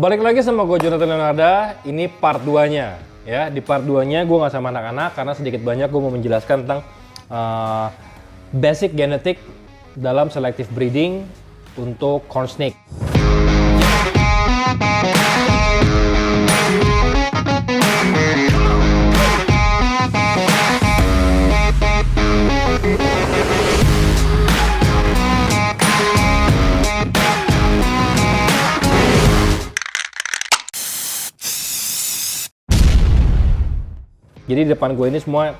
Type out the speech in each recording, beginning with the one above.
Balik lagi sama gue Jonathan Leonarda, ini part 2-nya ya. Di part 2-nya gue nggak sama anak-anak karena sedikit banyak gue mau menjelaskan tentang basic genetik dalam selective breeding untuk corn snake. Jadi di depan gue ini semua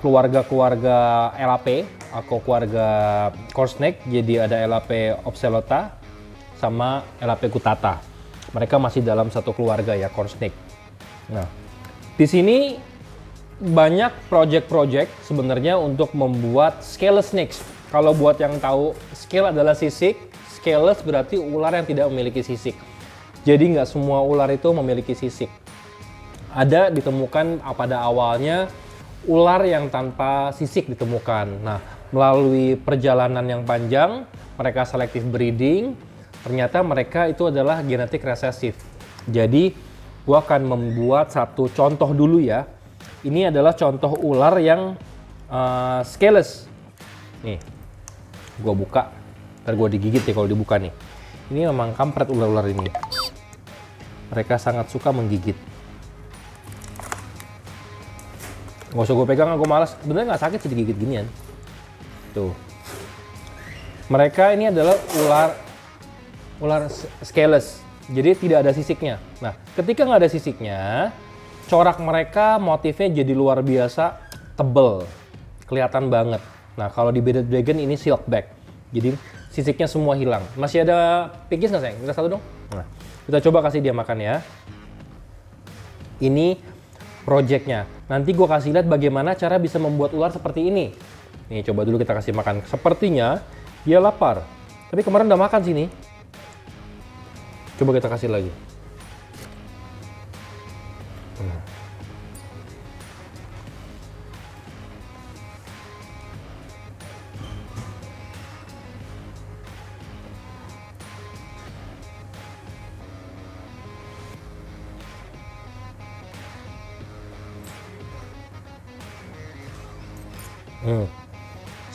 keluarga-keluarga LAP atau keluarga corn snake. Jadi ada LAP obselota sama LAP cutata. Mereka masih dalam satu keluarga ya, corn snake. Nah, di sini banyak project-project sebenarnya untuk membuat scaleless snakes. Kalau buat yang tahu, scale adalah sisik, scaleless berarti ular yang tidak memiliki sisik. Jadi nggak semua ular itu memiliki sisik. Ada ditemukan pada awalnya ular yang tanpa sisik ditemukan. Nah, melalui perjalanan yang panjang, mereka selective breeding, ternyata mereka itu adalah genetik resesif. Jadi, gua akan membuat satu contoh dulu ya. Ini adalah contoh ular yang scaleless. Nih, gua buka. Ntar gua digigit ya kalau dibuka nih. Ini memang kampret ular-ular ini. Mereka sangat suka menggigit. Nggak usah gue pegang, aku malas. Sebenarnya nggak sakit sih digigit ginian. Tuh. Mereka ini adalah ular scaleless. Jadi tidak ada sisiknya. Nah, ketika nggak ada sisiknya, corak mereka motifnya jadi luar biasa tebel. Kelihatan banget. Nah, kalau di bearded dragon ini silkback. Jadi sisiknya semua hilang. Masih ada piggies nggak sayang? Kita satu dong. Nah, kita coba kasih dia makan ya. Ini projectnya. Nanti gue kasih lihat bagaimana cara bisa membuat ular seperti ini. Nih, coba dulu kita kasih makan. Sepertinya dia lapar. Tapi kemarin udah makan sini. Coba kita kasih lagi.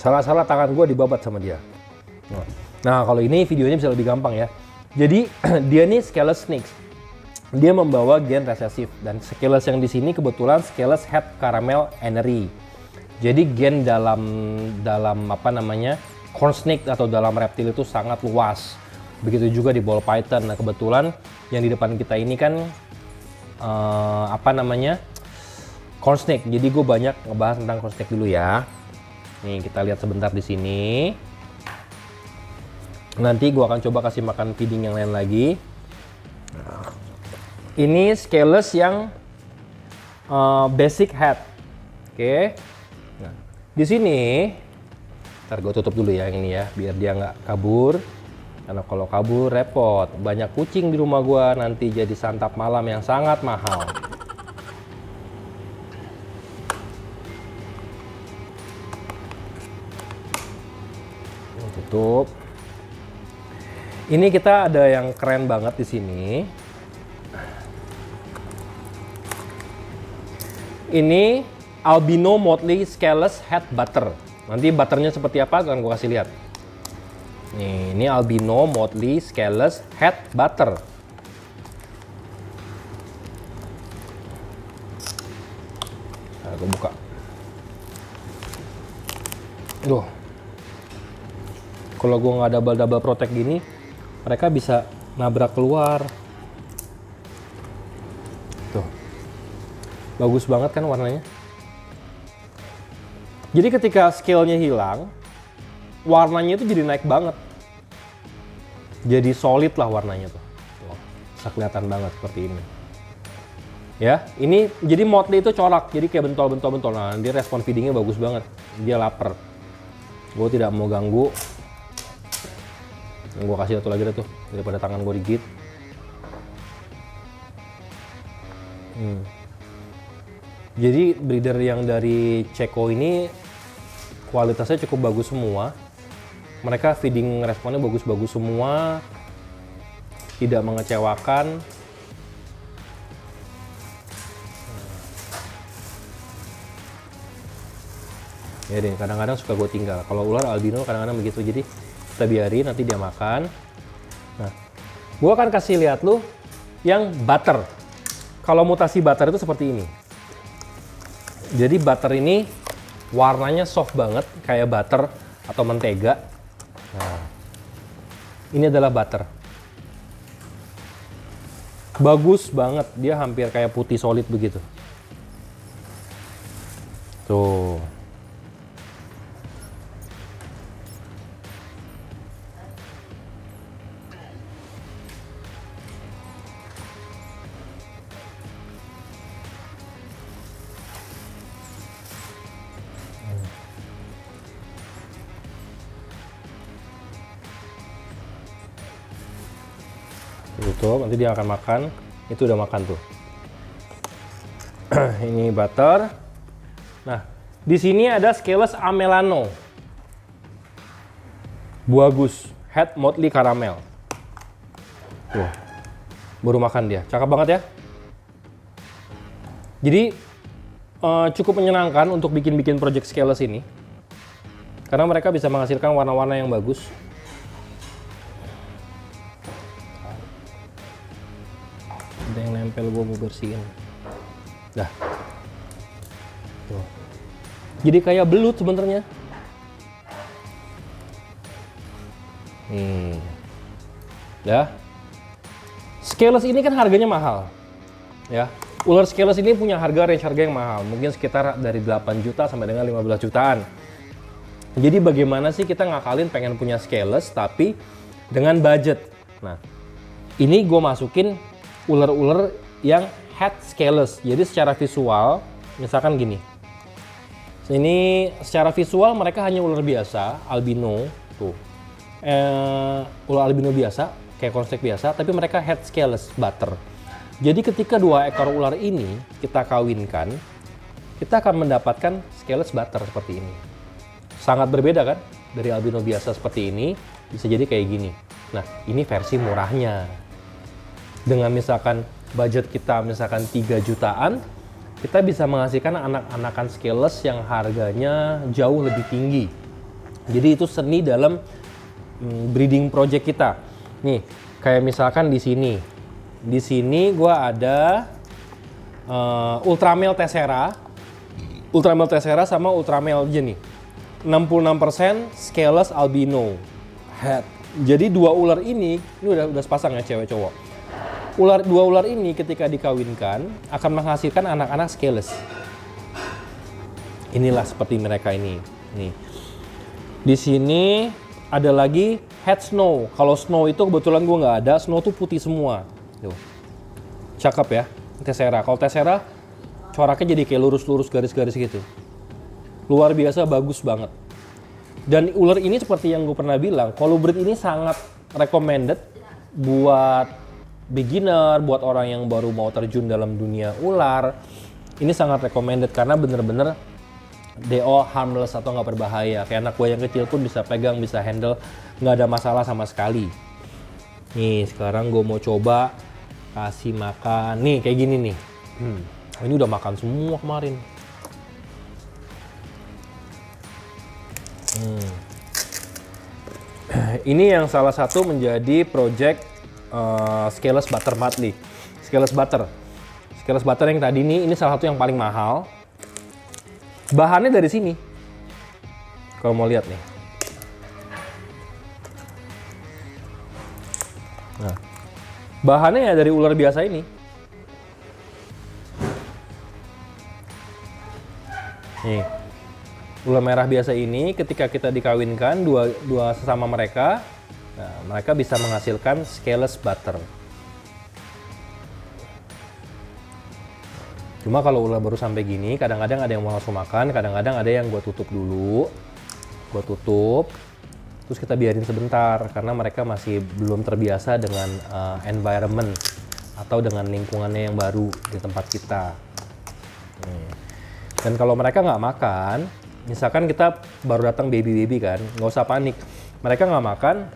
Salah-salah tangan gue dibabat sama dia. Nah, kalau ini videonya bisa lebih gampang ya. Jadi dia nih scaleless snakes. Dia membawa gen resesif dan scaleless yang di sini kebetulan scaleless head caramel anery. Jadi gen dalam apa namanya corn snake atau dalam reptil itu sangat luas. Begitu juga di ball python. Nah, kebetulan yang di depan kita ini kan apa namanya corn snake. Jadi gue banyak ngebahas tentang corn snake dulu ya. Nih, kita lihat sebentar di sini. Nanti gua akan coba kasih makan feeding yang lain lagi. Ini scaleless yang basic head. Oke. Nah, di sini, ntar gue tutup dulu ya yang ini ya, biar dia nggak kabur. Karena kalau kabur repot. Banyak kucing di rumah gua, nanti jadi santap malam yang sangat mahal. Tutup. Ini kita ada yang keren banget di sini. Ini albino motley scaleless head butter. Nanti butternya seperti apa akan gue kasih lihat. Nih, ini albino motley scaleless head butter. Nah, gue buka. Duh. Kalau gue nggak double protect gini, mereka bisa nabrak keluar. Tuh, bagus banget kan warnanya. Jadi ketika scale-nya hilang, warnanya itu jadi naik banget. Jadi solid lah warnanya tuh. Bisa kelihatan banget seperti ini. Ya, ini jadi motley itu corak, jadi kayak bentol-bentol. Nah, dia respon feedingnya bagus banget. Dia lapar. Gue tidak mau ganggu. Gue kasih satu lagi deh tuh, daripada tangan gue digigit. Jadi breeder yang dari Ceko ini kualitasnya cukup bagus semua. Mereka feeding responnya bagus-bagus semua. tidak mengecewakan. Ya deh, kadang-kadang suka gue tinggal. Kalau ular albino kadang-kadang begitu, jadi kita biarin nanti dia makan. Nah, gue akan kasih lihat lu yang butter. Kalau mutasi butter itu seperti ini. Jadi butter ini warnanya soft banget, kayak butter atau mentega. Nah, ini adalah butter. Bagus banget, dia hampir kayak putih solid begitu. Tuh. Tutup, nanti dia akan makan. Itu udah makan tuh. Ini butter. Nah, di sini ada Scales Amelano. Bagus, head motley caramel. Tuh, baru makan dia. Cakep banget ya. Jadi cukup menyenangkan untuk bikin-bikin project Scales ini. Karena mereka bisa menghasilkan warna-warna yang bagus. Ada yang nempel, gue mau bersihin. Dah. Tuh. Jadi kayak belut sebenarnya. Ya. Scales ini kan harganya mahal. Ya. Ular Scales ini punya range harga yang mahal. Mungkin sekitar dari 8 juta sampai dengan 15 jutaan. Jadi bagaimana sih kita ngakalin pengen punya Scales tapi dengan budget. Nah, ini gue masukin ular-ular yang head Scales. Jadi secara visual, misalkan gini. Ini secara visual mereka hanya ular biasa, albino, tuh. Ular albino biasa, kayak cornsnake biasa, tapi mereka head Scales butter. Jadi ketika 2 ekor ular ini kita kawinkan, kita akan mendapatkan Scales butter seperti ini. Sangat berbeda kan? Dari albino biasa seperti ini, bisa jadi kayak gini. Nah, ini versi murahnya. Dengan misalkan budget kita misalkan 3 jutaan, kita bisa menghasilkan anak-anakan Scales yang harganya jauh lebih tinggi. Jadi itu seni dalam breeding project kita. Nih, kayak misalkan di sini. Di sini gua ada Ultramale Tessera. Ultramale Tessera sama Ultramale Jenny. 66% Scales albino head. Jadi 2 ular ini udah sepasang ya, cewek cowok. 2 ular ini ketika dikawinkan akan menghasilkan anak-anak Scales. Inilah seperti mereka ini. Nih. Di sini ada lagi head snow. Kalau snow itu kebetulan gue nggak ada. Snow tuh putih semua. Tuh. Cakep ya, Tessera. Kalau Tessera coraknya jadi kayak lurus-lurus garis-garis gitu. Luar biasa, bagus banget. Dan ular ini seperti yang gue pernah bilang, colubrid ini sangat recommended buat beginner, buat orang yang baru mau terjun dalam dunia ular. Ini sangat recommended karena bener-bener they all harmless atau nggak berbahaya. Kayak anak gue yang kecil pun bisa pegang, bisa handle, nggak ada masalah sama sekali. Nih, sekarang gue mau coba kasih makan. Nih, kayak gini nih. Ini udah makan semua kemarin. Ini yang salah satu menjadi project Scales Butter Motley. Scales Butter yang tadi ini salah satu yang paling mahal. Bahannya dari sini. Kalau mau lihat nih. Nah, bahannya ya dari ular biasa ini. Nih. Ular merah biasa ini ketika kita dikawinkan dua sesama mereka, nah, mereka bisa menghasilkan Scales butter. Cuma kalau ular baru sampai gini, kadang-kadang ada yang mau langsung makan, kadang-kadang ada yang gue tutup dulu, terus kita biarin sebentar karena mereka masih belum terbiasa dengan environment atau dengan lingkungannya yang baru di tempat kita. Dan kalau mereka nggak makan, misalkan kita baru datang baby kan, nggak usah panik. Mereka nggak makan,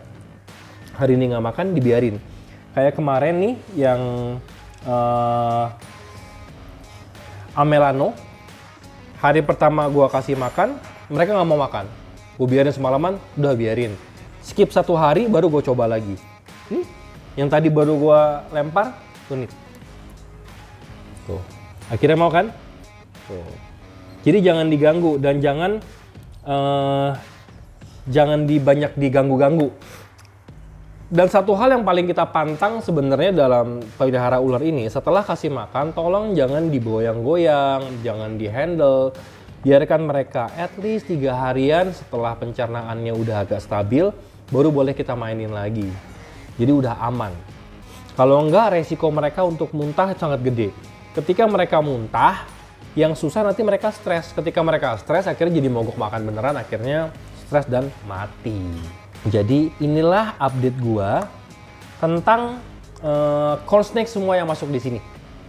hari ini nggak makan, dibiarin. Kayak kemarin nih yang Amelano, hari pertama gue kasih makan, mereka nggak mau makan. Gue biarin semalaman, udah biarin. Skip 1 hari, baru gue coba lagi. Yang tadi baru gue lempar, tuh nih. Tuh, akhirnya mau kan? Tuh. Jadi jangan diganggu dan jangan banyak diganggu-ganggu. Dan satu hal yang paling kita pantang sebenarnya dalam pelihara ular ini, setelah kasih makan, tolong jangan digoyang-goyang, jangan di-handle. Biarkan mereka at least 3 harian setelah pencernaannya udah agak stabil, baru boleh kita mainin lagi. Jadi udah aman. Kalau enggak, resiko mereka untuk muntah sangat gede. Ketika mereka muntah, yang susah nanti mereka stres. Ketika mereka stres, akhirnya jadi mogok makan beneran, akhirnya stres dan mati. Jadi inilah update gua tentang corn snake semua yang masuk di sini,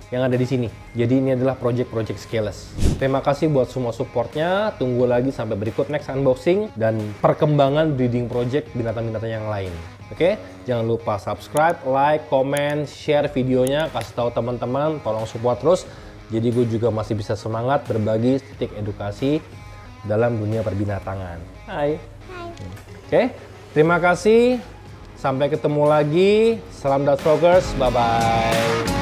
yang ada di sini. Jadi ini adalah project scaleless. Terima kasih buat semua supportnya. Tunggu lagi sampai berikut next unboxing dan perkembangan breeding project binatang-binatang yang lain. Oke, jangan lupa subscribe, like, comment, share videonya, kasih tahu teman-teman, tolong support terus. Jadi gue juga masih bisa semangat berbagi titik edukasi dalam dunia perbinatangan. Hai. Oke. Terima kasih, sampai ketemu lagi. Salam Dutch Frogers, bye-bye.